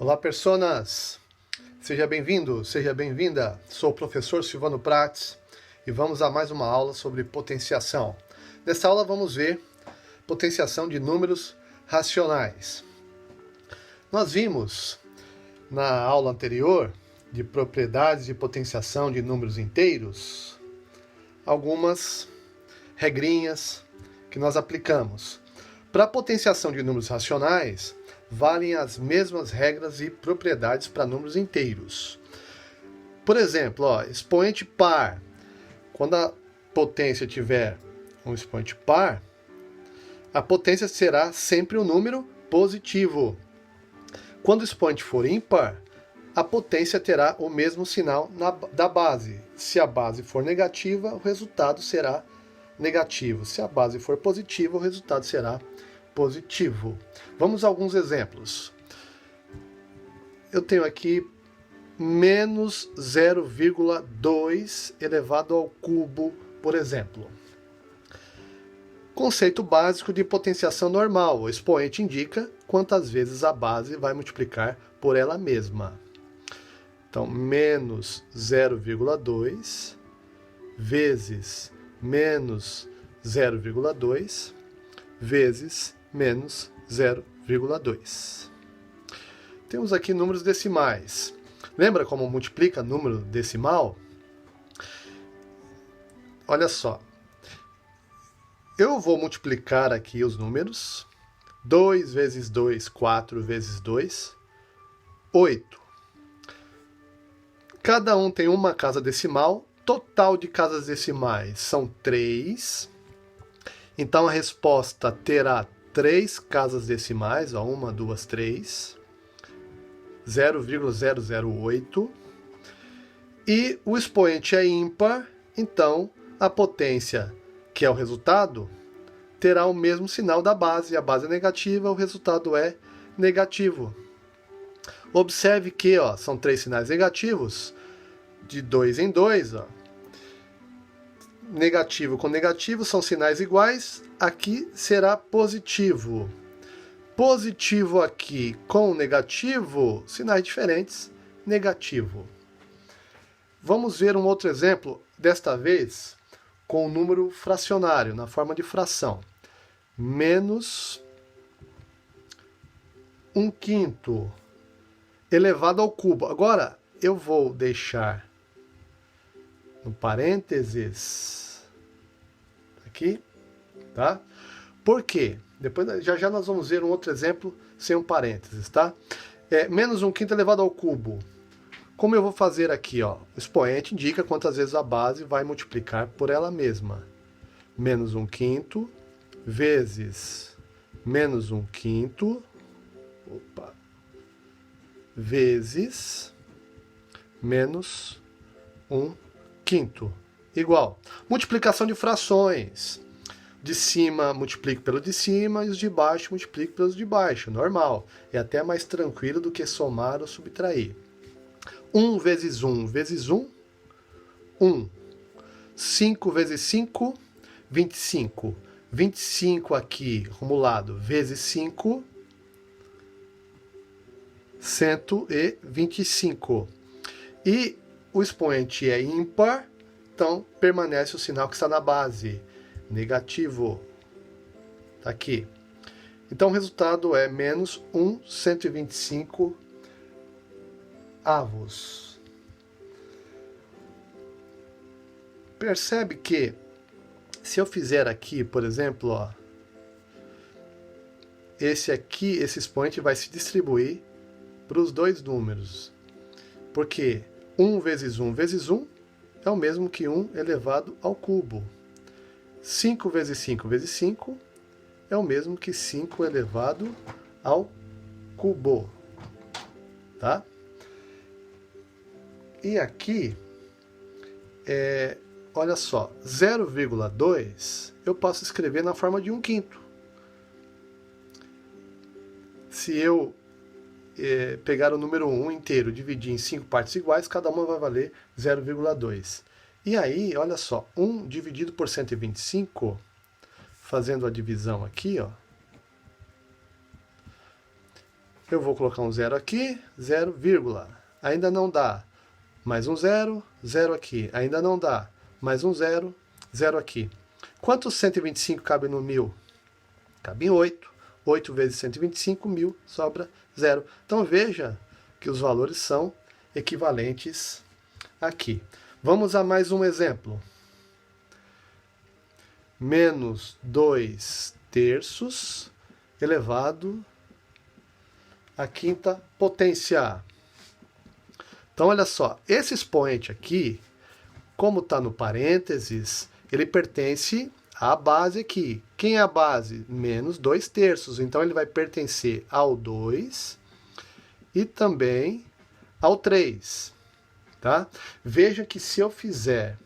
Olá, personas! Seja bem-vindo, seja bem-vinda. Sou o professor Silvano Prates e vamos a mais uma aula sobre potenciação. Nesta aula vamos ver potenciação de números racionais. Nós vimos na aula anterior de propriedades de potenciação de números inteiros algumas regrinhas que nós aplicamos. Para a potenciação de números racionais, valem as mesmas regras e propriedades para números inteiros. Por exemplo, expoente par. Quando a potência tiver um expoente par, a potência será sempre um número positivo. Quando o expoente for ímpar, a potência terá o mesmo sinal da base. Se a base for negativa, o resultado será negativo. Se a base for positiva, o resultado será positivo. Vamos a alguns exemplos. Eu tenho aqui menos 0,2 elevado ao cubo, por exemplo. Conceito básico de potenciação normal. O expoente indica quantas vezes a base vai multiplicar por ela mesma. Então, menos 0,2 vezes menos 0,2 vezes menos 0,2. Temos aqui números decimais. Lembra como multiplica número decimal? Olha só. Eu vou multiplicar aqui os números. 2 vezes 2, 4 vezes 2, 8. Cada um tem uma casa decimal. Total de casas decimais são 3. Então a resposta terá 3 casas decimais, 1, 2, 3, 0,008. E o expoente é ímpar, então a potência, que é o resultado, terá o mesmo sinal da base. A base é negativa, o resultado é negativo. Observe que são 3 sinais negativos, de 2 em 2, negativo com negativo são sinais iguais, aqui será positivo. Positivo aqui com negativo, sinais diferentes, negativo. Vamos ver um outro exemplo, desta vez com o número fracionário, na forma de fração. Menos 1/5 elevado ao cubo. Agora, eu vou deixar no parênteses aqui, tá? Por quê? Depois, já nós vamos ver um outro exemplo sem um parênteses, tá? Menos 1/5 elevado ao cubo. Como eu vou fazer aqui, O expoente indica quantas vezes a base vai multiplicar por ela mesma. Menos 1/5 vezes menos 1/5, vezes menos 1/5, igual. Multiplicação de frações. De cima multiplico pelo de cima e os de baixo multiplico pelos de baixo. Normal. É até mais tranquilo do que somar ou subtrair. 1 vezes 1 vezes 1, 1. 5 vezes 5, 25. 25 aqui, acumulado, vezes 5, 125. E o expoente é ímpar, então permanece o sinal que está na base, negativo. Está aqui. Então o resultado é menos 1/125 avos. Percebe que, se eu fizer aqui, por exemplo, esse expoente vai se distribuir para os dois números. Porque 1 vezes 1 vezes 1 é o mesmo que 1 elevado ao cubo. 5 vezes 5 vezes 5 é o mesmo que 5 elevado ao cubo. Tá? E aqui, olha só, 0,2 eu posso escrever na forma de 1/5. Se eu pegar o número 1 inteiro, dividir em 5 partes iguais, cada uma vai valer 0,2. E aí, olha só, 1 dividido por 125, fazendo a divisão aqui, Eu vou colocar um zero aqui, 0, vírgula. Ainda não dá. Mais um zero, zero aqui. Ainda não dá. Mais um zero, zero aqui. Quantos 125 cabe no 1000? Cabe em 8. 8 vezes 125, 1000, sobra zero. Então veja que os valores são equivalentes aqui. Vamos a mais um exemplo. Menos 2 terços elevado à quinta potência. Então, olha só, esse expoente aqui, como está no parênteses, ele pertence à base aqui. Quem é a base? Menos 2 terços. Então, ele vai pertencer ao 2 e também ao 3. Tá? Veja que se eu fizer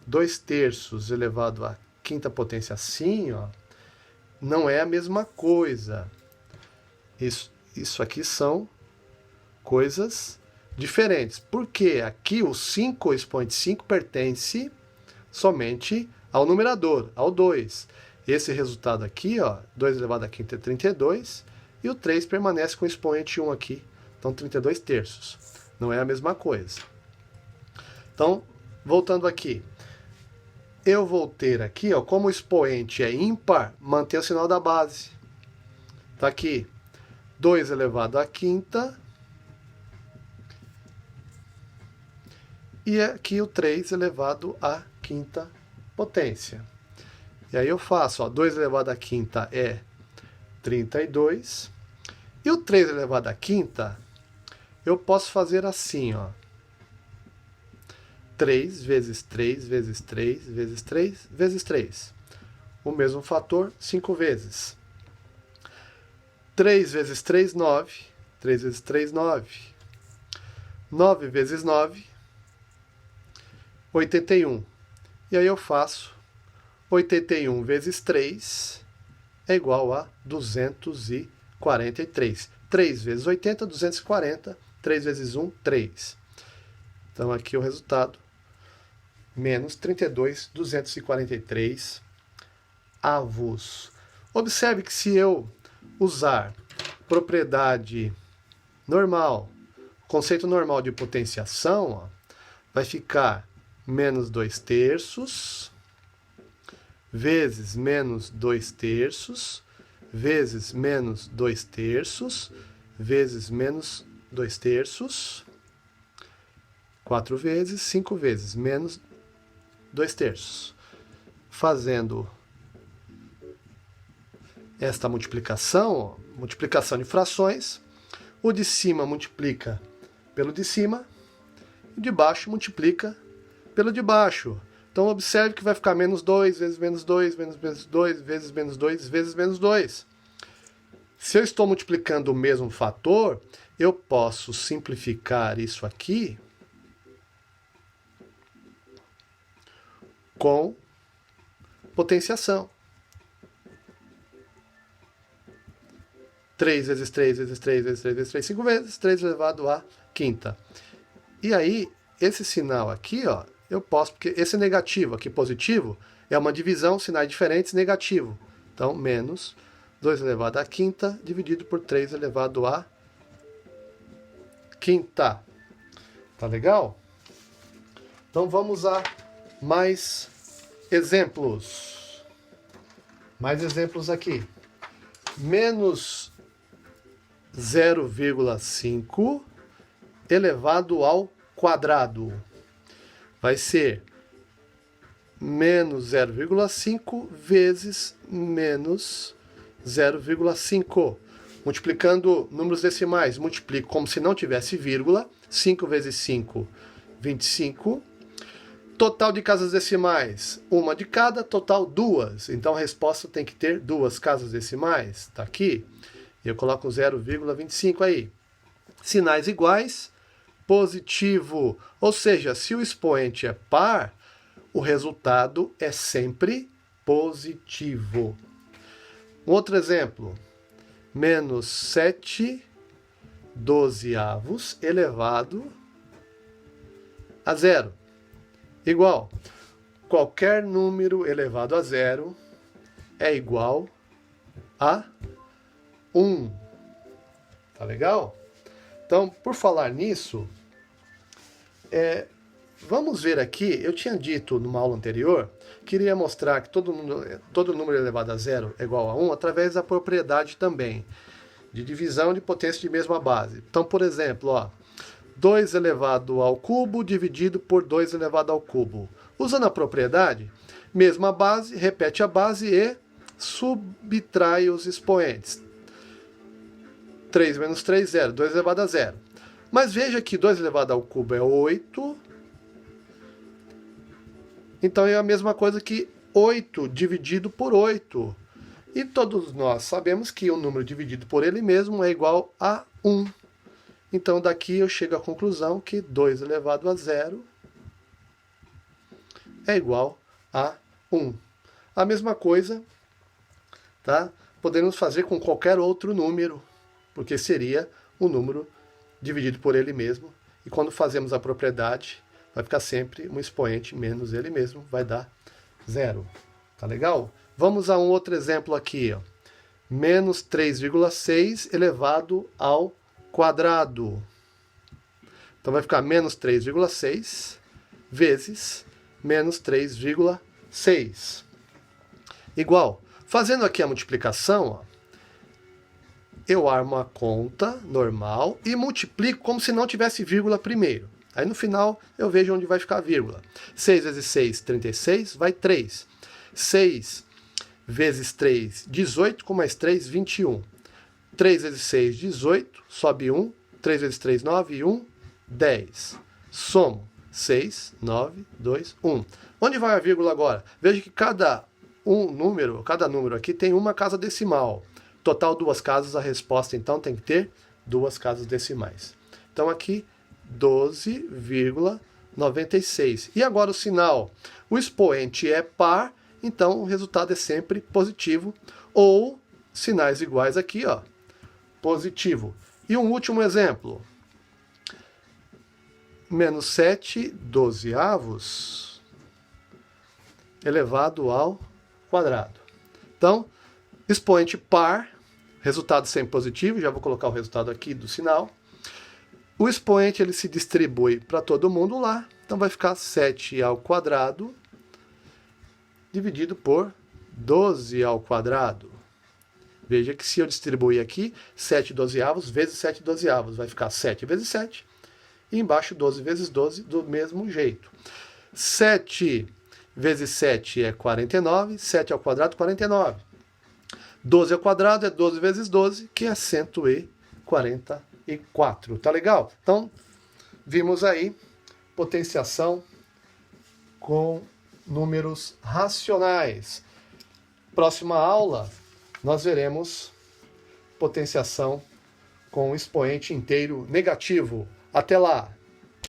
2 terços elevado à quinta potência assim, ó, não é a mesma coisa. Isso aqui são coisas diferentes. Porque aqui o 5, o expoente 5, pertence somente ao numerador, ao 2. Esse resultado aqui, ó, 2 elevado à quinta é 32, e o 3 permanece com o expoente 1 aqui. Então, 32 terços. Não é a mesma coisa. Então, voltando aqui. Eu vou ter aqui, ó, como o expoente é ímpar, manter o sinal da base. Está aqui, 2 elevado à quinta. E aqui o 3 elevado à quinta potência. E aí eu faço, ó, 2 elevado à quinta é 32. E o 3 elevado à quinta, eu posso fazer assim, ó. 3 vezes 3 vezes 3 vezes 3 vezes 3. O mesmo fator 5 vezes. 3 vezes 3, 9. 3 vezes 3, 9. 9 vezes 9, 81. E aí eu faço 81 vezes 3 é igual a 243. 3 vezes 80, 240. 3 vezes 1, 3. Então aqui o resultado, menos 32.243 avos. Observe que se eu usar propriedade normal, conceito normal de potenciação, ó, vai ficar menos 2 terços, vezes menos 2 terços, vezes menos 2 terços, vezes menos 2 terços, 4 vezes, 5 vezes, menos 2 terços. Fazendo esta multiplicação, ó, multiplicação de frações, o de cima multiplica pelo de cima, e o de baixo multiplica pelo de baixo. Então observe que vai ficar menos 2 vezes menos 2, menos 2, vezes menos 2, vezes menos 2. Se eu estou multiplicando o mesmo fator, eu posso simplificar isso aqui com potenciação. 3 vezes 3 vezes 3 vezes 3 vezes 3, 5 vezes, 3 elevado à quinta. E aí, esse sinal aqui, ó, eu posso, porque esse negativo aqui positivo é uma divisão, sinais diferentes, negativo. Então, menos 2 elevado à quinta dividido por 3 elevado à quinta. Tá legal? Então, vamos a mais exemplos. Mais exemplos aqui. Menos 0,5 elevado ao quadrado. Vai ser menos 0,5 vezes menos 0,5. Multiplicando números decimais, multiplico como se não tivesse vírgula. 5 vezes 5, 25. Total de casas decimais, uma de cada, total 2. Então a resposta tem que ter 2 casas decimais. Está aqui. E eu coloco 0,25 aí. Sinais iguais, positivo. Ou seja, se o expoente é par, o resultado é sempre positivo. Um outro exemplo. Menos 7 dozeavos elevado a zero. Igual. Qualquer número elevado a zero é igual a 1. Tá legal? Então, por falar nisso, vamos ver aqui, eu tinha dito numa aula anterior que iria mostrar que todo número elevado a zero é igual a 1 através da propriedade também de divisão de potência de mesma base. Então, por exemplo, ó, 2 elevado ao cubo dividido por 2 elevado ao cubo. Usando a propriedade, mesma base, repete a base e subtrai os expoentes. 3 menos 3, 0. 2 elevado a 0. Mas veja que 2 elevado ao cubo é 8. Então é a mesma coisa que 8 dividido por 8. E todos nós sabemos que o número dividido por ele mesmo é igual a 1. Então daqui eu chego à conclusão que 2 elevado a 0 é igual a 1. A mesma coisa, tá? Podemos fazer com qualquer outro número, porque seria o número dividido por ele mesmo. E quando fazemos a propriedade, vai ficar sempre um expoente menos ele mesmo, vai dar 0. Tá legal? Vamos a um outro exemplo aqui, ó. Menos 3,6 elevado ao quadrado. Então vai ficar menos 3,6 vezes menos 3,6. Igual. Fazendo aqui a multiplicação, ó, eu armo a conta normal e multiplico como se não tivesse vírgula primeiro. Aí no final eu vejo onde vai ficar a vírgula. 6 vezes 6, 36, vai 3. 6 vezes 3, 18, com mais 3, 21. 3 vezes 6, 18, sobe 1. 3 vezes 3, 9, e 1, 10. Somo 6, 9, 2, 1. Onde vai a vírgula agora? Veja que cada número aqui tem uma casa decimal. Total 2 casas, a resposta então tem que ter 2 casas decimais. Então aqui 12,96. E agora o sinal. O expoente é par, então o resultado é sempre positivo. Ou sinais iguais aqui, ó, positivo. E um último exemplo. Menos 7 dozeavos elevado ao quadrado. Então, expoente par, resultado sempre positivo, já vou colocar o resultado aqui do sinal. O expoente ele se distribui para todo mundo lá, então vai ficar 7 ao quadrado dividido por 12 ao quadrado. Veja que se eu distribuir aqui 7 dozeavos vezes 7 dozeavos, vai ficar 7 vezes 7, e embaixo 12 vezes 12 do mesmo jeito. 7 vezes 7 é 49, 7 ao quadrado, 49. 12 ao quadrado é 12 vezes 12, que é 144. Tá legal? Então, vimos aí potenciação com números racionais. Próxima aula, nós veremos potenciação com expoente inteiro negativo. Até lá!